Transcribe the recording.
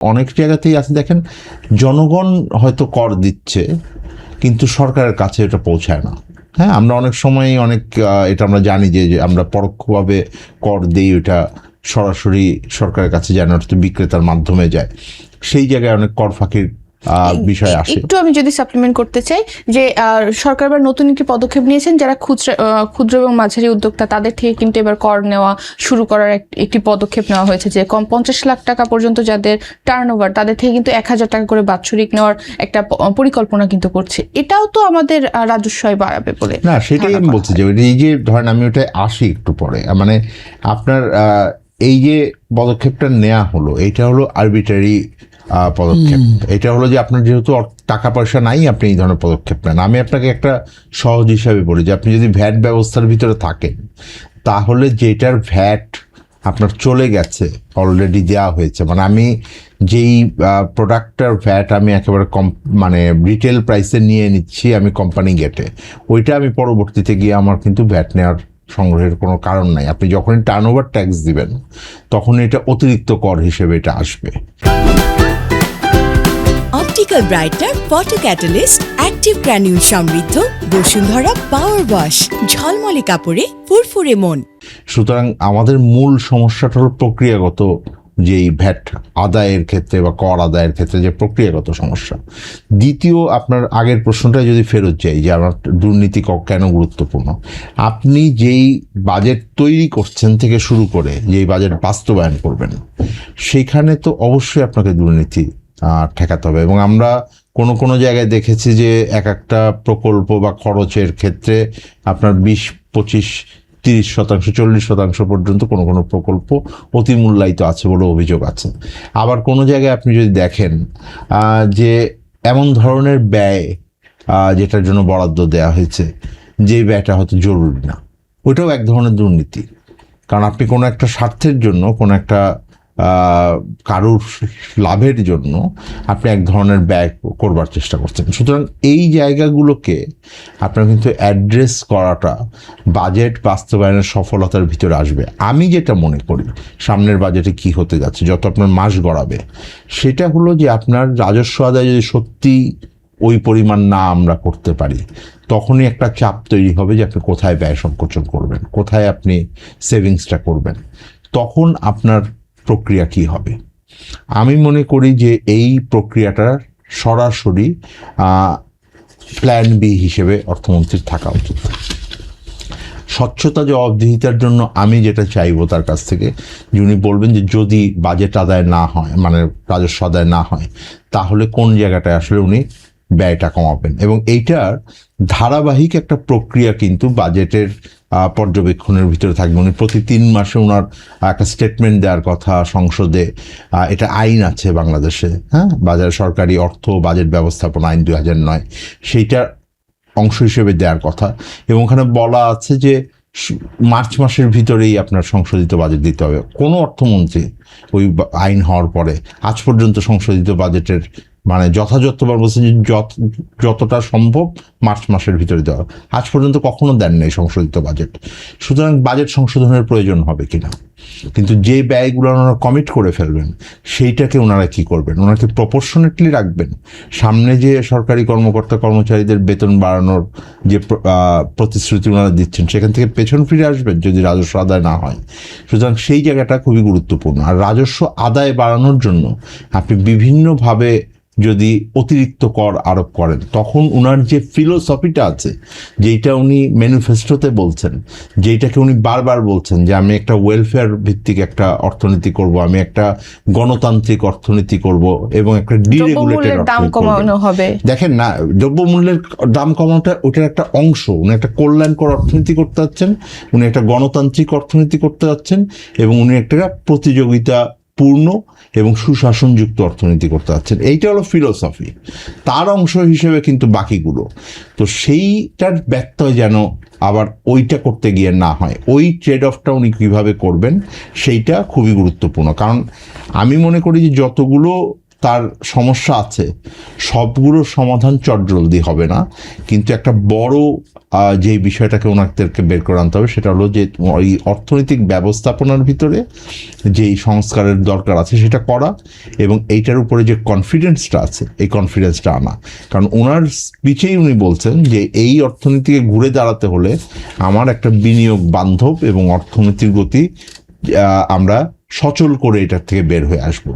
অনেক জায়গাতেই আছে, দেখেন জনগণ হয়তো কর দিচ্ছে কিন্তু সরকারের কাছে এটা পৌঁছায় না। হ্যাঁ, আমরা অনেক সময় অনেক এটা আমরা জানি যে আমরা পরোক্ষভাবে কর দিই, ওটা সরাসরি সরকারের কাছে যায় না, ওটা বিক্রেতার মাধ্যমে যায়। সেই জায়গায় অনেক কর ফাঁকির বিষয় আসে। একটু আমি যদি সাপ্লিমেন্ট করতে চাই যে সরকার এবার নতুন একটি পদক্ষেপ নিয়েছেন, যারা ক্ষুদ্র এবং মাঝারি উদ্যোক্তা তাদের থেকে কিন্তু এবার কর নেওয়া শুরু করার একটি পদক্ষেপ নেওয়া হয়েছে, যে কম 50 লাখ টাকা পর্যন্ত যাদের টার্নওভার তাদের থেকে কিন্তু 1000 টাকা করে বাৎসরিক নেওয়ার একটা পরিকল্পনা কিন্তু করছে। এটাও তো আমাদের রাজস্ব বাড়াবে বলে না, সেটাই আমি বলছি যে এই যে ধরেন আমি ওটাই আসি একটু পরে, মানে আপনার এই যে পদক্ষেপটা নেওয়া হলো, এটা হলো আরবিট্রারি পদক্ষেপ। এটা হলো যে আপনার যেহেতু টাকা পয়সা নাই, আপনি এই ধরনের পদক্ষেপ নেন। আমি আপনাকে একটা সহজ হিসাবে বলি যে আপনি যদি ভ্যাট ব্যবস্থার ভিতরে থাকেন, তাহলে যেটার ভ্যাট আপনার চলে গেছে, অলরেডি দেওয়া হয়েছে, মানে আমি যেই প্রোডাক্টটার ভ্যাট আমি একেবারে মানে রিটেল প্রাইসে নিয়ে নিচ্ছি আমি কোম্পানি গেটে, ওইটা আমি পরবর্তীতে গিয়ে আমার কিন্তু ভ্যাট নেওয়ার সংগ্রহের কোনো কারণ নাই। আপনি যখনই টার্নওভার ট্যাক্স দিবেন তখন এটা অতিরিক্ত কর হিসেবে এটা আসবে। Optical brighter photo catalyst active granule সমৃদ্ধ বসুন্ধরা পাওয়ার ওয়াশ, ঝলমলে কাপড়ে ফুরফুরে মন। সুতরাং আমাদের মূল সমস্যাটা হলো প্রক্রিয়াগত, যেই ভ্যাট আদায়ের ক্ষেত্রে বা কর আদায়ের ক্ষেত্রে যে প্রক্রিয়াগত সমস্যা। দ্বিতীয়, আপনার আগের প্রশ্নটা যদি ফেরত যাই যে আমার দুর্নীতি কেন গুরুত্বপূর্ণ, আপনি যেই বাজেট তৈরি করছেন থেকে শুরু করে যেই বাজেট বাস্তবায়ন করবেন, সেখানে তো অবশ্যই আপনাকে দুর্নীতি ঠেকাতে হবে। এবং আমরা কোনো কোনো জায়গায় দেখেছি যে এক একটা প্রকল্প বা খরচের ক্ষেত্রে আপনার 20, 25, 30%, 40% পর্যন্ত কোনো কোনো প্রকল্প অতিমূল্যায়িত আছে বলে অভিযোগ আছে। আবার কোনো জায়গায় আপনি যদি দেখেন যে এমন ধরনের ব্যয় যেটার জন্য বরাদ্দ দেওয়া হয়েছে, যে ব্যয়টা হয়তো জরুরি না, ওইটাও এক ধরনের দুর্নীতি। কারণ আপনি কোনো একটা স্বার্থের জন্য, কোনো একটা কারুর লাভের জন্য আপনি এক ধরনের ব্যয় করবার চেষ্টা করছেন। সুতরাং এই জায়গাগুলোকে আপনার কিন্তু অ্যাড্রেস করাটা বাজেট বাস্তবায়নের সফলতার ভিতরে আসবে। আমি যেটা মনে করি সামনের বাজেটে কি হতে যাচ্ছে, যত আপনার মাস গড়াবে, সেটা হলো যে আপনার রাজস্ব আদায় যদি সত্যি ওই পরিমাণ না আমরা করতে পারি, তখনই একটা চাপ তৈরি হবে যে আপনি কোথায় ব্যয় সংকোচন করবেন, কোথায় আপনি সেভিংসটা করবেন, তখন আপনার প্রক্রিয়া কি হবে। আমি মনে করি যে এই প্রক্রিয়াটা সরাসরি প্ল্যান বি হিসেবে অর্থমন্ত্রীর থাকা উচিত। স্বচ্ছতা জবাবদিহিতার জন্য আমি যেটা চাইবো তার কাছ থেকে, যিনি বলবেন যে যদি বাজেট আদায় না হয়, মানে রাজস্ব আদায় না হয়, তাহলে কোন জায়গাটায় আসলে উনি ব্যয়টা কমাবেন। এবং এইটার ধারাবাহিক একটা প্রক্রিয়া কিন্তু বাজেটের পর্যবেক্ষণের ভিতরে থাকবে। উনি প্রতি 3 মাসে ওনার একটা স্টেটমেন্ট দেওয়ার কথা সংসদে। এটা আইন আছে বাংলাদেশে, হ্যাঁ, বাজার সরকারি অর্থ বাজেট ব্যবস্থাপনা আইন 2009, সেইটার অংশ হিসেবে দেওয়ার কথা। এবং ওখানে বলা আছে যে মার্চ মাসের ভিতরেই আপনার সংশোধিত বাজেট দিতে হবে। কোনো অর্থমন্ত্রী ওই আইন হওয়ার পরে আজ পর্যন্ত সংশোধিত বাজেটের মানে যথাযথবার বলছে যে যতটা সম্ভব মার্চ মাসের ভিতরে দেওয়া, আজ পর্যন্ত কখনো দেন নাই সংশোধিত বাজেট। সুতরাং বাজেট সংশোধনের প্রয়োজন হবে কিনা, কিন্তু যে ব্যয়গুলো ওনারা কমিট করে ফেলবেন সেইটাকে ওনারা কি করবেন, ওনাকে প্রপোর্শনেটলি রাখবেন। সামনে যে সরকারি কর্মকর্তা কর্মচারীদের বেতন বাড়ানোর যে প্রতিশ্রুতি ওনারা দিচ্ছেন, সেখান থেকে পেছন ফিরে আসবেন যদি রাজস্ব আদায় না হয়। সুতরাং সেই জায়গাটা খুবই গুরুত্বপূর্ণ। আর রাজস্ব আদায় বাড়ানোর জন্য আপনি বিভিন্নভাবে যদি অতিরিক্ত কর আরোপ করেন, তখন ওনার যে ফিলোসফিটা আছে, যেইটা উনি ম্যানিফেস্টোতে বলছেন, যেইটাকে উনি বারবার বলছেন যে আমি একটা ওয়েলফেয়ার ভিত্তিক একটা অর্থনীতি করব, আমি একটা গণতান্ত্রিক অর্থনীতি করব এবং একটা ডিরেগুলেটেড অর্থনীতি করব। দেখেন না, দ্রব্যমূল্যের দাম কমানোটা ওটার একটা অংশ। উনি একটা কল্যাণকর অর্থনীতি করতে যাচ্ছেন, উনি একটা গণতান্ত্রিক অর্থনীতি করতে যাচ্ছেন, এবং উনি একটা প্রতিযোগিতা পূর্ণ এবং সুশাসনযুক্ত অর্থনীতি করতে যাচ্ছেন। এইটা হলো ফিলোসফি। তার অংশ হিসেবে কিন্তু বাকিগুলো, তো সেইটার ব্যত্যয় যেন আবার ওইটা করতে গিয়ে না হয়, ওই ট্রেড অফটা উনি কীভাবে করবেন সেইটা খুবই গুরুত্বপূর্ণ। কারণ আমি মনে করি যে যতগুলো তার সমস্যা আছে, সবগুলোর সমাধান চটজলদি হবে না, কিন্তু একটা বড় যে বিষয়টাকে ওনাদেরকে বের করে আনতে হবে সেটা হলো যে এই অর্থনৈতিক ব্যবস্থাপনার ভিতরে যেই সংস্কারের দরকার আছে সেটা করা, এবং এইটার উপরে যে কনফিডেন্সটা আছে এই কনফিডেন্সটা আনা। কারণ ওনার স্পিচেই উনি বলছেন যে এই অর্থনীতিকে ঘুরে দাঁড়াতে হলে আমার একটা বিনিয়োগ বান্ধব এবং অর্থনীতির গতি আমরা সচল করে এটার থেকে বের হয়ে আসবো।